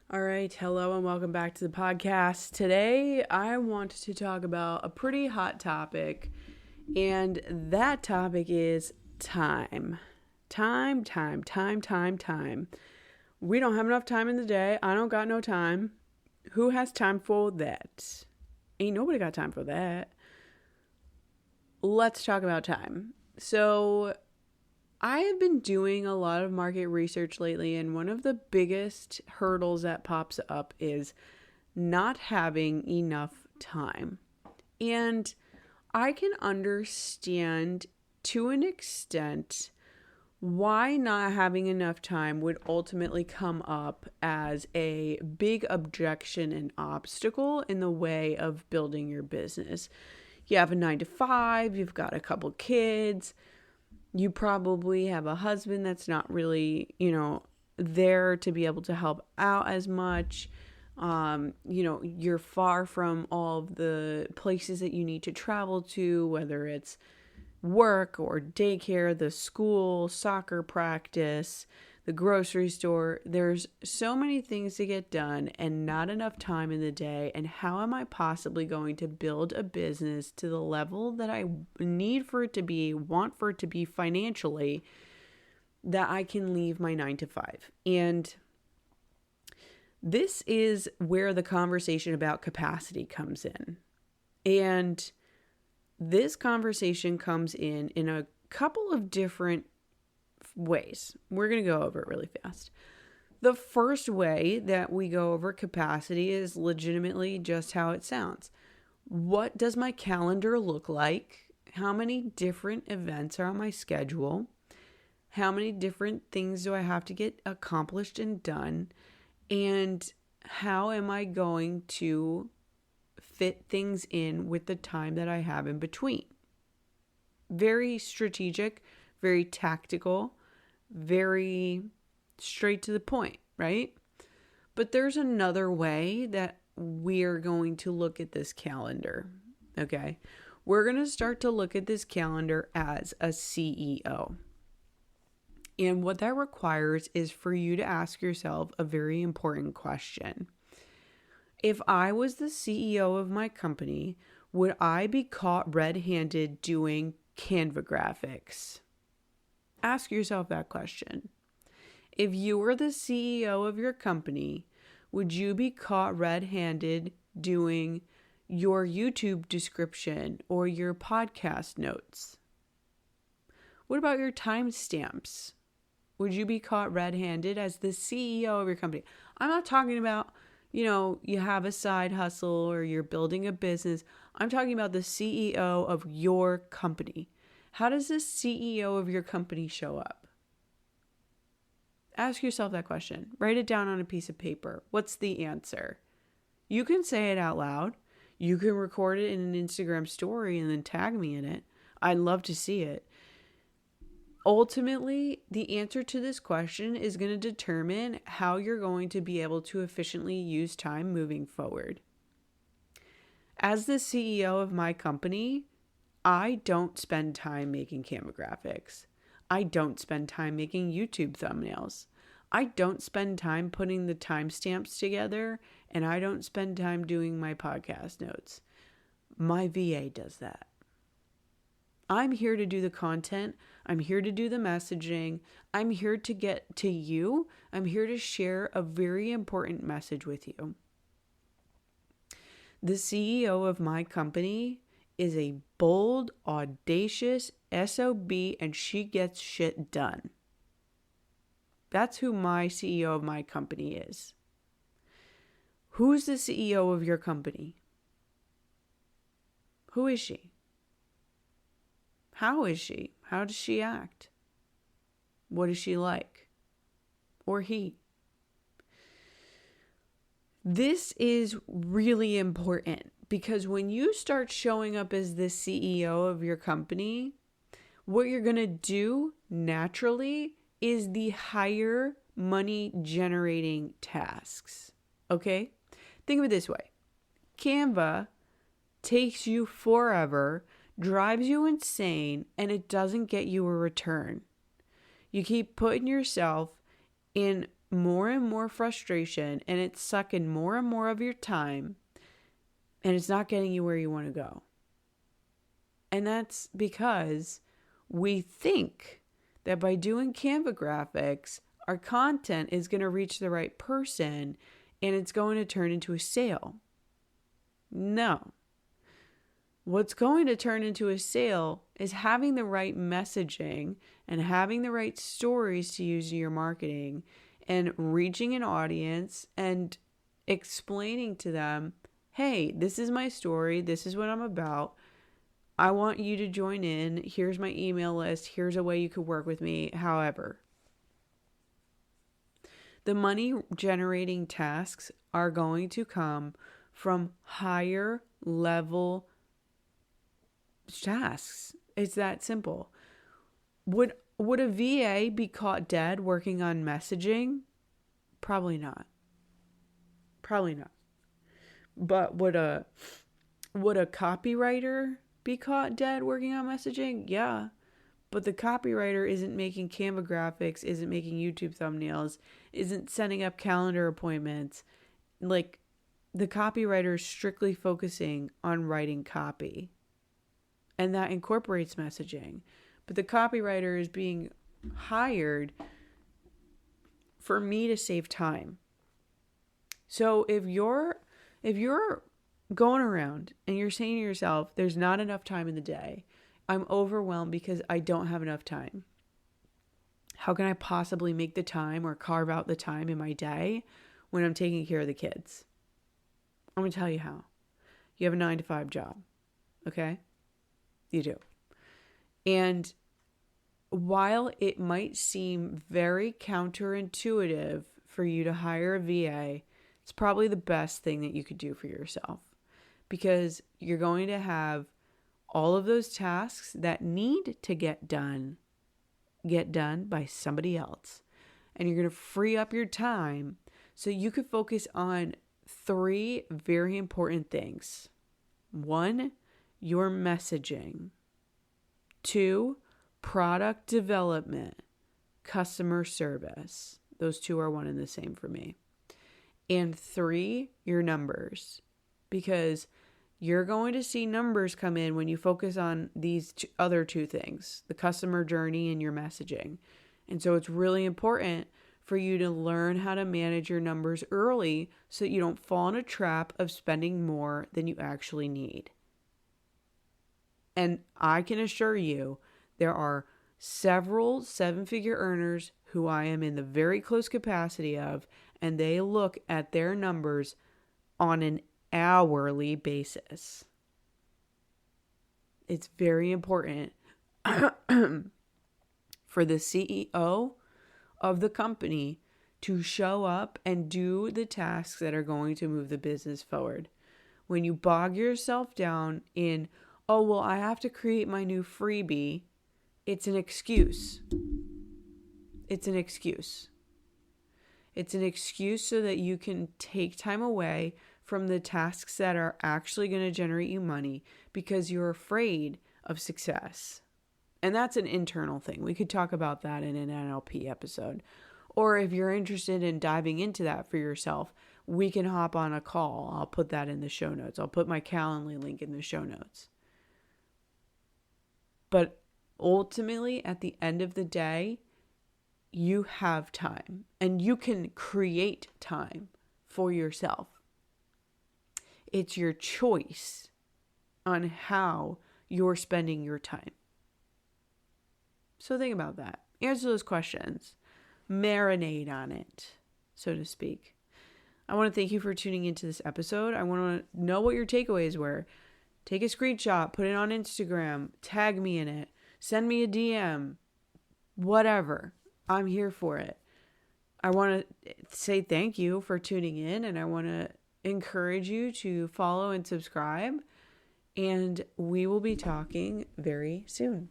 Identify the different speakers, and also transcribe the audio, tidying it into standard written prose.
Speaker 1: All right, hello and welcome back to the podcast. Today, I want to talk about a pretty hot topic, and that topic is time. Time. We don't have enough time in the day. I don't got no time. Who has time for that? Ain't nobody got time for that. Let's talk about time. So, I have been doing a lot of market research lately, and one of the biggest hurdles that pops up is not having enough time. And I can understand to an extent why not having enough time would ultimately come up as a big objection and obstacle in the way of building your business. You have a 9 to 5, you've got a couple kids. You probably have a husband that's not really, there to be able to help out as much. You're far from all of the places that you need to travel to, whether it's work or daycare, the school, soccer practice, the grocery store. There's so many things to get done and not enough time in the day. And how am I possibly going to build a business to the level that I need for it to be, want for it to be financially, that I can leave my 9 to 5? And this is where the conversation about capacity comes in. And this conversation comes in a couple of different ways. We're going to go over it really fast. The first way that we go over capacity is legitimately just how it sounds. What does my calendar look like? How many different events are on my schedule? How many different things do I have to get accomplished and done? And how am I going to fit things in with the time that I have in between? Very strategic, very tactical, very straight to the point, right? But there's another way that we're going to look at this calendar, okay? We're going to start to look at this calendar as a CEO. And what that requires is for you to ask yourself a very important question. If I was the CEO of my company, would I be caught red-handed doing Canva graphics? Ask yourself that question. If you were the CEO of your company, would you be caught red-handed doing your YouTube description or your podcast notes? What about your timestamps? Would you be caught red-handed as the CEO of your company? I'm not talking about, you have a side hustle or you're building a business. I'm talking about the CEO of your company. How does the CEO of your company show up? Ask yourself that question. Write it down on a piece of paper. What's the answer? You can say it out loud. You can record it in an Instagram story and then tag me in it. I'd love to see it. Ultimately, the answer to this question is going to determine how you're going to be able to efficiently use time moving forward. As the CEO of my company, I don't spend time making Canva graphics. I don't spend time making YouTube thumbnails. I don't spend time putting the timestamps together, and I don't spend time doing my podcast notes. My VA does that. I'm here to do the content. I'm here to do the messaging. I'm here to get to you. I'm here to share a very important message with you. The CEO of my company is a bold, audacious SOB, and she gets shit done. That's who my CEO of my company is. Who's the CEO of your company? Who is she? How is she? How does she act? What is she like? Or he? This is really important because when you start showing up as the CEO of your company, what you're going to do naturally is the higher money generating tasks. Okay? Think of it this way. Canva takes you forever, drives you insane, and it doesn't get you a return. You keep putting yourself in more and more frustration, and it's sucking more and more of your time, and it's not getting you where you want to go. And that's because we think that by doing Canva graphics, our content is going to reach the right person and it's going to turn into a sale. No. What's going to turn into a sale is having the right messaging and having the right stories to use in your marketing and reaching an audience and explaining to them, hey, this is my story. This is what I'm about. I want you to join in. Here's my email list. Here's a way you could work with me. However, the money generating tasks are going to come from higher level tasks. It's that simple. Would a VA be caught dead working on messaging? Probably not. Probably not. But would a copywriter be caught dead working on messaging? Yeah. But the copywriter isn't making Canva graphics, isn't making YouTube thumbnails, isn't setting up calendar appointments. Like, the copywriter is strictly focusing on writing copy. And that incorporates messaging. But the copywriter is being hired for me to save time. So if you're going around and you're saying to yourself, there's not enough time in the day, I'm overwhelmed because I don't have enough time. How can I possibly make the time or carve out the time in my day when I'm taking care of the kids? I'm going to tell you how. You have a 9-to-5 job, okay? You do. And while it might seem very counterintuitive for you to hire a VA, it's probably the best thing that you could do for yourself, because you're going to have all of those tasks that need to get done by somebody else. And you're going to free up your time so you could focus on 3 very important things. 1, your messaging. 2, product development, customer service. Those 2 are one and the same for me. And 3, your numbers. Because you're going to see numbers come in when you focus on these other 2 things, the customer journey and your messaging. And so it's really important for you to learn how to manage your numbers early so that you don't fall in a trap of spending more than you actually need. And I can assure you, there are several 7-figure earners who I am in the very close capacity of, and they look at their numbers on an hourly basis. It's very important for the CEO of the company to show up and do the tasks that are going to move the business forward. When you bog yourself down in, oh, well, I have to create my new freebie, it's an excuse. It's an excuse. It's an excuse so that you can take time away from the tasks that are actually going to generate you money because you're afraid of success. And that's an internal thing. We could talk about that in an NLP episode. Or if you're interested in diving into that for yourself, we can hop on a call. I'll put that in the show notes. I'll put my Calendly link in the show notes. But ultimately, at the end of the day, you have time and you can create time for yourself. It's your choice on how you're spending your time. So think about that. Answer those questions. Marinate on it, so to speak. I want to thank you for tuning into this episode. I want to know what your takeaways were. Take a screenshot, put it on Instagram, tag me in it, send me a DM, whatever. I'm here for it. I want to say thank you for tuning in, and I want to encourage you to follow and subscribe, and we will be talking very soon.